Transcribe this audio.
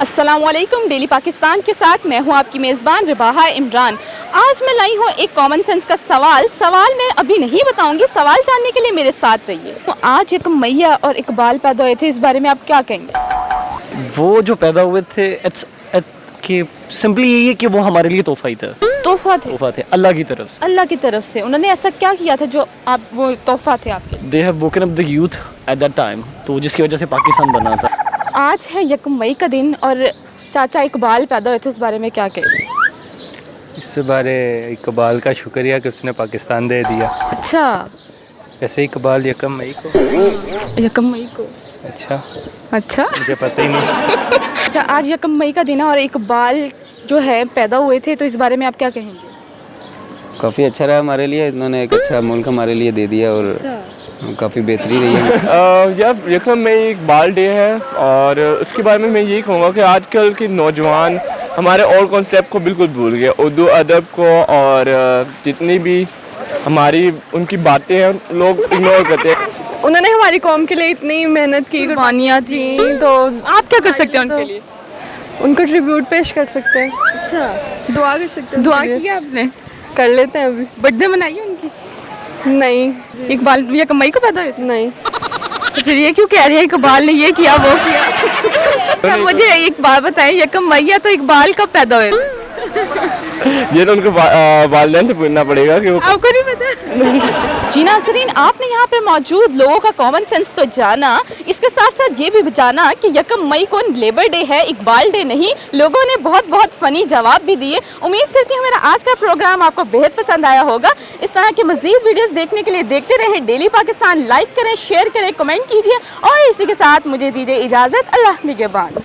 अस्सलामुअलैकुम। डेली पाकिस्तान के साथ मैं हूं आपकी मेज़बान रबाहा इमरान। आज मैं लाई हूं एक कॉमन सेंस का सवाल मैं अभी नहीं बताऊंगी, सवाल जानने के लिए मेरे साथ रहिए। तो आज एक मैया और इकबाल पैदा हुए थे, इस बारे में आप क्या कहेंगे? वो जो पैदा हुए थे कि सिंपली यही है कि वो हमारे लिए तोहफा ही था। तोहफा थे अल्लाह की तरफ से। अल्लाह की तरफ से। उन्होंने ऐसा क्या किया था जो आप वो तोहफा थे आपके? They have woken up the youth at that time, तो जिसकी वजह से पाकिस्तान बना था। आज है 1 मई का दिन और चाचा इकबाल पैदा हुए थे, इस बारे में क्या कहेंगे? इस बारे इकबाल का शुक्रिया कि उसने पाकिस्तान दे दिया। अच्छा, ऐसे इकबाल 1 मई को। 1 मई को? अच्छा मुझे पता ही नहीं। अच्छा, आज 1 मई का दिन है और इकबाल जो है पैदा हुए थे, तो इस बारे में आप क्या कहेंगे? काफ़ी अच्छा रहा हमारे लिए, इन्होंने एक अच्छा मुल्क हमारे लिए दे दिया और काफ़ी बेहतरी रही है। जब 1 मई इकबाल डे है और उसके बारे में मैं यही कहूँगा कि आजकल के नौजवान हमारे और कॉन्सेप्ट को बिल्कुल भूल गए, उर्दू अदब को, और जितनी भी हमारी उनकी बातें हैं लोग इग्नोर करते हैं। उन्होंने हमारी कौम के लिए इतनी मेहनत की, कुर्बानियाँ थी, तो आप क्या कर सकते हैं उनके लिए? उनको ट्रिब्यूट पेश कर सकते हैं। अच्छा, दुआ कर सकते हैं। दुआ उनके लिए। की आपने? कर लेते हैं अभी। बर्थडे मनाई है उनकी? नहीं इकबाल 1 मई को पैदा हुए थे? नहीं। तो फिर ये क्यों कह रही है इकबाल ने ये किया वो किया? तो मुझे एक बात बताएं, 1 मई है तो इकबाल कब पैदा हुए थे? ये तो उनके वालिदैन से पूछना पड़ेगा कि वो आपको नहीं पता? जी नाज़रीन, आपने यहाँ पे मौजूद लोगों का कॉमन सेंस तो जाना, इसके साथ साथ ये भी जाना कि 1 मई को लेबर डे है, इकबाल डे नहीं। लोगों ने बहुत बहुत फ़नी जवाब भी दिए। उम्मीद करती हूँ मेरा आज का प्रोग्राम आपको बेहद पसंद आया होगा। इस तरह के मज़ीद वीडियोस देखने के लिए देखते रहे डेली पाकिस्तान। लाइक करें, शेयर करें, कमेंट कीजिए और इसी के साथ मुझे दीजिए इजाज़त। अल्लाह निगहबान।